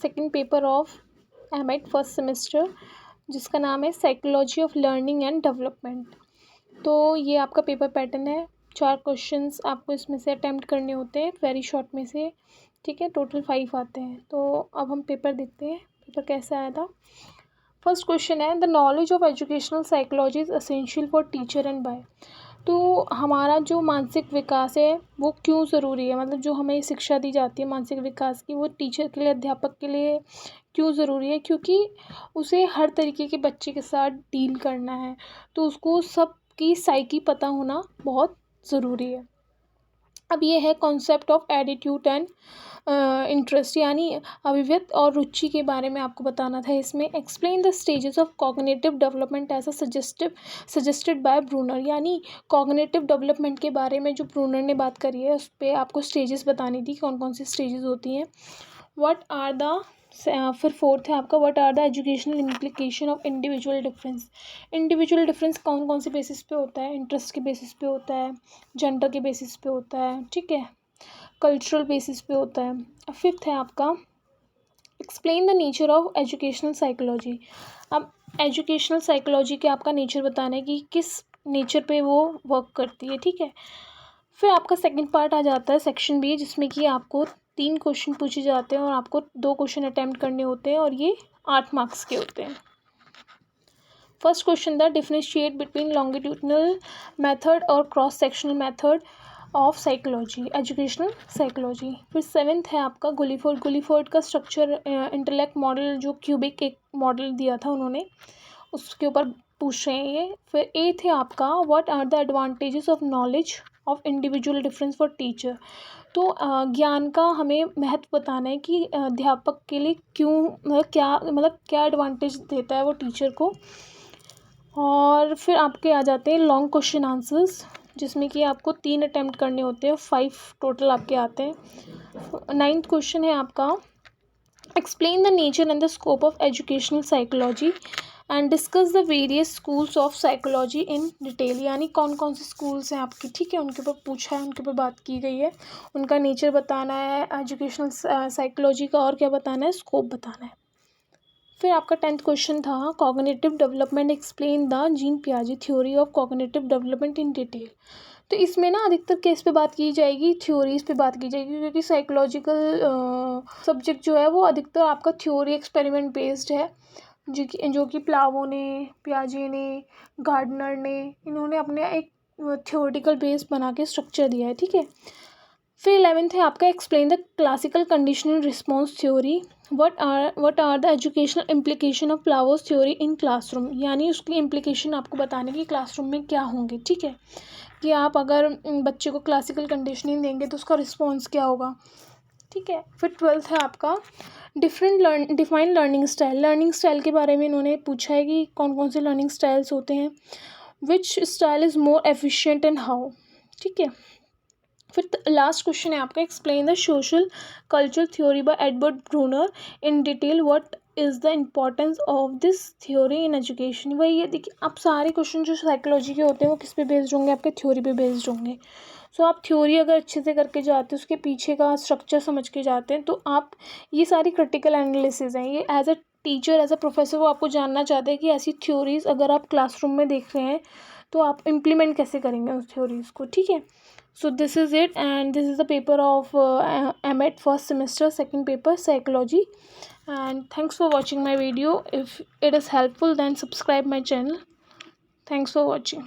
Second paper of MEd first semester, जिसका नाम है psychology of learning and development. तो ये आपका पेपर पैटर्न है। 4 क्वेश्चंस आपको इसमें से अटेम्प्ट करने होते हैं वेरी शॉर्ट में से, ठीक है। टोटल 5 आते हैं। तो अब हम पेपर देखते हैं, पेपर कैसा आया था। फर्स्ट क्वेश्चन है, the knowledge of educational psychology is essential for teacher and by. तो हमारा जो मानसिक विकास है वो क्यों ज़रूरी है, मतलब जो हमें शिक्षा दी जाती है मानसिक विकास की, वो टीचर के लिए, अध्यापक के लिए क्यों ज़रूरी है? क्योंकि उसे हर तरीके के बच्चे के साथ डील करना है, तो उसको सबकी साइकी पता होना बहुत ज़रूरी है। अब ये है concept of attitude and interest, यानी अभिव्यक्ति और रुचि के बारे में आपको बताना था इसमें। Explain the stages of cognitive development as a suggested by Bruner, यानी कॉग्निटिव डेवलपमेंट के बारे में जो ब्रूनर ने बात करी है उस पर आपको स्टेजेस बतानी थी, कौन कौन सी स्टेजेस होती हैं। व्हाट आर द फिर फोर्थ है आपका, what are the educational implication of individual difference. Individual difference कौन कौन से बेसिस पे होता है? इंटरेस्ट के बेसिस पे होता है, जेंडर के बेसिस पे होता है, ठीक है, कल्चरल बेसिस पे होता है। फिफ्थ है आपका, explain the nature of educational psychology. अब एजुकेशनल साइकोलॉजी के आपका नेचर बताना है कि किस नेचर पे वो वर्क करती है, ठीक है। फिर आपका सेकंड पार्ट आ जाता है सेक्शन बी, जिसमें कि आपको 3 क्वेश्चन पूछे जाते हैं और आपको 2 क्वेश्चन अटैम्प्ट करने होते हैं और ये 8 मार्क्स के होते हैं। फर्स्ट क्वेश्चन था, डिफरेंशिएट बिटवीन लॉन्गिट्यूडनल मेथड और cross sectional method of psychology, educational psychology. फिर 7th है आपका गुलिफोर्ड का स्ट्रक्चर इंटेलेक्ट मॉडल, जो क्यूबिक एक मॉडल दिया था उन्होंने, उसके ऊपर पूछ रहे हैं ये। फिर 8th है आपका, what are the advantages of knowledge of individual difference for teacher. तो ज्ञान का हमें महत्व बताना है कि अध्यापक के लिए क्यों, मतलब क्या एडवांटेज देता है वो टीचर को। और फिर आपके आ जाते हैं लॉन्ग क्वेश्चन आंसर्स, जिसमें कि आपको 3 अटैम्प्ट करने होते हैं, 5 टोटल आपके आते हैं। 9th क्वेश्चन है आपका, explain the nature and the scope of educational psychology and discuss the various schools of psychology in detail, यानी कौन कौन से स्कूल्स हैं आपके, ठीक है, उनके ऊपर पूछा है, उनके ऊपर बात की गई है, उनका नेचर बताना है एजुकेशनल साइकोलॉजी का, और क्या बताना है, स्कोप बताना है। फिर आपका 10th क्वेश्चन था, cognitive development, explain the Jean पियाजे theory of cognitive development in detail. तो इसमें ना अधिकतर केस पे बात की जाएगी, थ्योरीज पे बात की जाएगी, क्योंकि साइकोलॉजिकल सब्जेक्ट जो है वो अधिकतर आपका थ्योरी एक्सपेरिमेंट बेस्ड है, जो कि प्लावो ने, पियाजे ने, गार्डनर ने, इन्होंने अपने एक थ्योरेटिकल बेस बना के स्ट्रक्चर दिया है, ठीक है। फिर 11th है आपका, explain the classical conditional response theory, what are the educational implication of Pavlov's theory in classroom, यानी उसकी इम्प्लीकेशन आपको बताने की क्लासरूम में क्या होंगे, ठीक है, कि आप अगर बच्चे को क्लासिकल कंडीशनिंग देंगे तो उसका रिस्पॉन्स क्या होगा, ठीक है। फिर 12th है आपका, डिफाइन लर्निंग स्टाइल के बारे में इन्होंने पूछा है कि कौन कौन से लर्निंग स्टाइल्स होते हैं, which style is more efficient and how, ठीक है। फिर लास्ट क्वेश्चन है आपका, explain the social cultural theory by Edward Bruner in detail, what is the importance of this theory in education. वही ये देखिए, आप सारे क्वेश्चन जो साइकोलॉजी के होते हैं वो किस पे बेस्ड होंगे, आपके थ्योरी पे बेस्ड होंगे। सो आप थ्योरी अगर अच्छे से करके जाते हैं, उसके पीछे का स्ट्रक्चर समझ के जाते हैं, तो आप, ये सारी क्रिटिकल एनालिसिस हैं, ये as a teacher, as a professor वो आपको जानना चाहते हैं कि ऐसी थ्योरीज अगर आप क्लासरूम में देख रहे हैं तो आप इम्प्लीमेंट कैसे करेंगे उस थ्योरीज को, ठीक है। So this is it, and this is the paper of MEd first semester, second paper psychology. And thanks for watching my video. If it is helpful, then subscribe my channel. Thanks for watching.